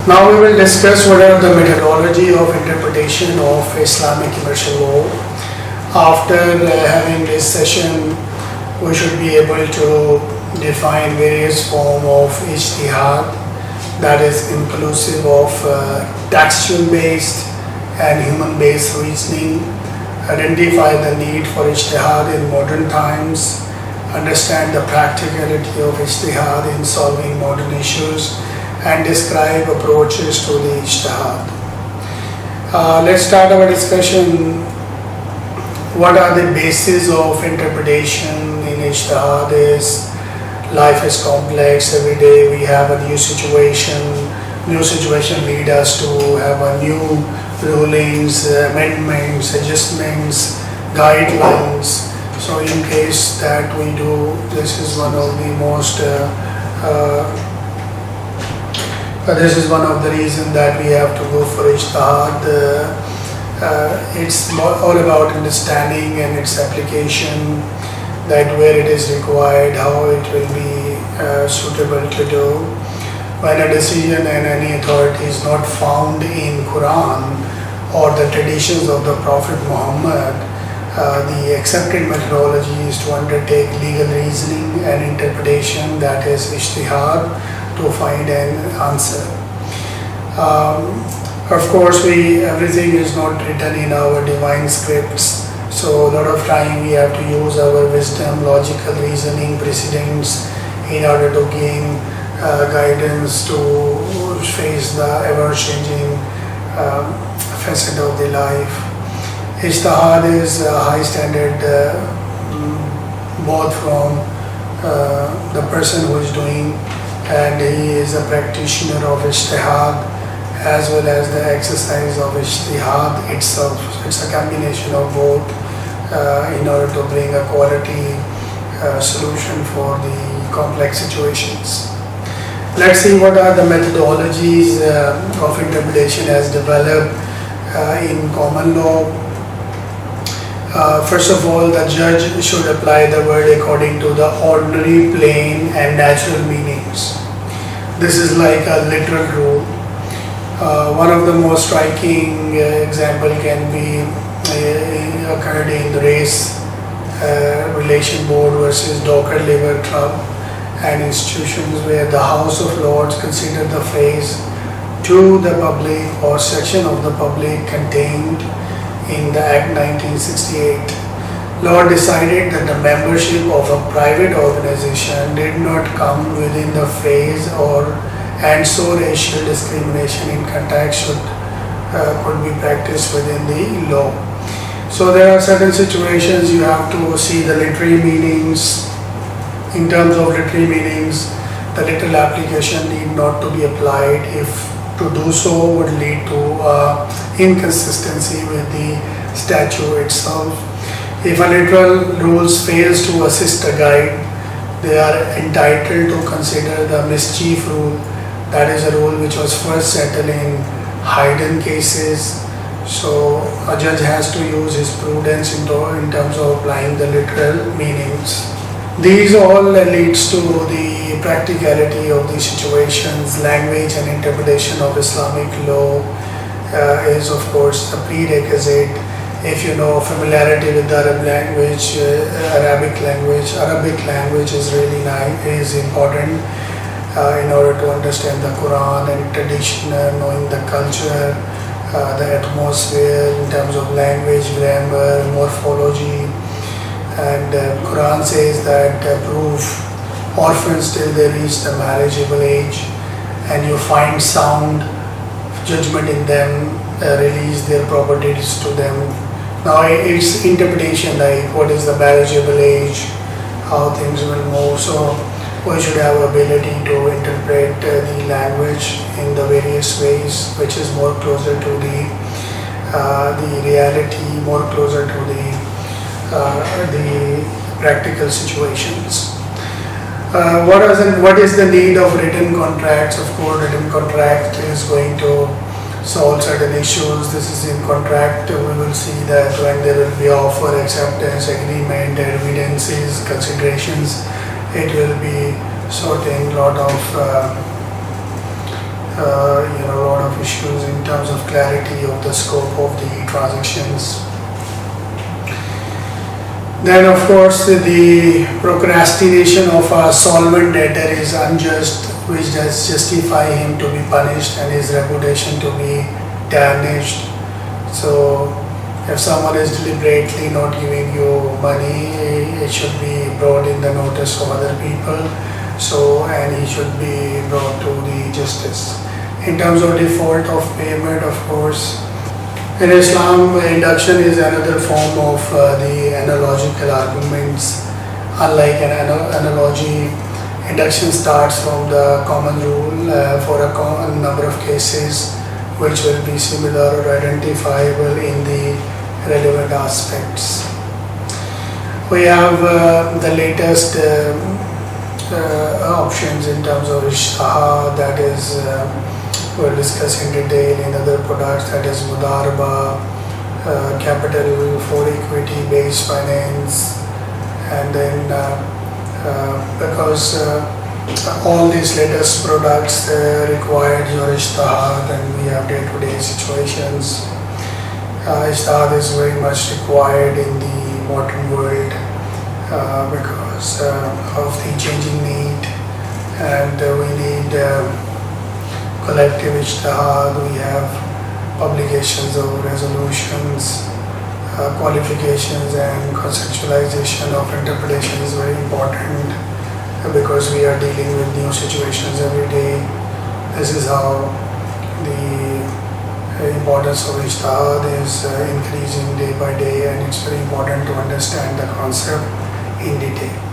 Now we will discuss what are the methodology of interpretation of Islamic commercial law. After having this session, we should be able to define various form of ijtihad, that is inclusive of textual based and human based reasoning, identify the need for ijtihad in modern times, understand the practicality of ijtihad in solving modern issues, and describe approaches to the ijtihad. Let's start our discussion. What are the bases of interpretation in ijtihad? Is life is complex. Every day we have a new situation. New situation lead us to have a new rulings, amendments, adjustments, guidelines. So in case that we do, this is one of the most this is one of the reasons that we have to go for ijtihad. It's all about understanding and its application, that where it is required, how it will be suitable to do. When a decision and any authority is not found in Quran or the traditions of the Prophet Muhammad, the accepted methodology is to undertake legal reasoning and interpretation, that is ijtihad, to find an answer. Of course, everything is not written in our divine scripts, so a lot of time we have to use our wisdom, logical reasoning, precedents in order to gain guidance to face the ever-changing facet of the life. Ijtihad is a high standard both from the person who is doing, and he is a practitioner of ijtihad, as well as the exercise of ijtihad itself. So it's a combination of both in order to bring a quality solution for the complex situations. Let's see what are the methodologies of interpretation as developed in common law. First of all, the judge should apply the word according to the ordinary, plain and natural meanings. This is like a literal rule. One of the most striking example can be occurred in the race relation board versus Docker Labor Club and institutions, where the House of Lords considered the phrase "to the public" or "section of the public" contained in the Act 1968. Lord decided that the membership of a private organization did not come within the phrase, and so racial discrimination in context could be practiced within the law. So there are certain situations you have to see the literary meanings. In terms of literary meanings, the literal application need not to be applied if to do so would lead to inconsistency with the statute itself. If a literal rules fails to assist a guide, they are entitled to consider the mischief rule. That is a rule which was first settled in hidden cases. So a judge has to use his prudence in terms of applying the literal meanings. These all leads to the practicality of the situations. Language and interpretation of Islamic law is of course a prerequisite. If you know familiarity with the Arabic language is really is important in order to understand the Quran and tradition, knowing the culture, the atmosphere in terms of language, grammar, morphology. And Quran says that prove orphans till they reach the marriageable age, and you find sound judgment in them, release their properties to them. Now it's interpretation, like what is the marriageable age, how things will move. So we should have ability to interpret the language in the various ways, which is more closer to the reality, more closer to the practical situations. What is the need of written contracts? Of course, written contract is going to solve certain issues. This is in contract. We will see that when there will be offer, acceptance, agreement, evidences, considerations, it will be sorting a lot of a lot of issues in terms of clarity of the scope of the transactions. Then of course the procrastination of a solvent debtor is unjust, which does justify him to be punished and his reputation to be tarnished. So if someone is deliberately not giving you money, it should be brought in the notice of other people. So, and he should be brought to the justice. In terms of default of payment, of course, in Islam, induction is another form of the analogical arguments. Unlike an analogy, induction starts from the common rule for a number of cases which will be similar or identifiable in the relevant aspects. We have the latest options in terms of Ishtihad, that is we'll discuss in detail in other products, that is Mudaraba, capital for equity based finance, and then because all these latest products required your Ishtihad, and we have day-to-day situations. Ishtihad is very much required in the modern world because of the changing need, and we need collective ijtihad. We have publications of resolutions, qualifications, and conceptualization of interpretation is very important because we are dealing with new situations every day. This is how the importance of ijtihad is increasing day by day, and it's very important to understand the concept in detail.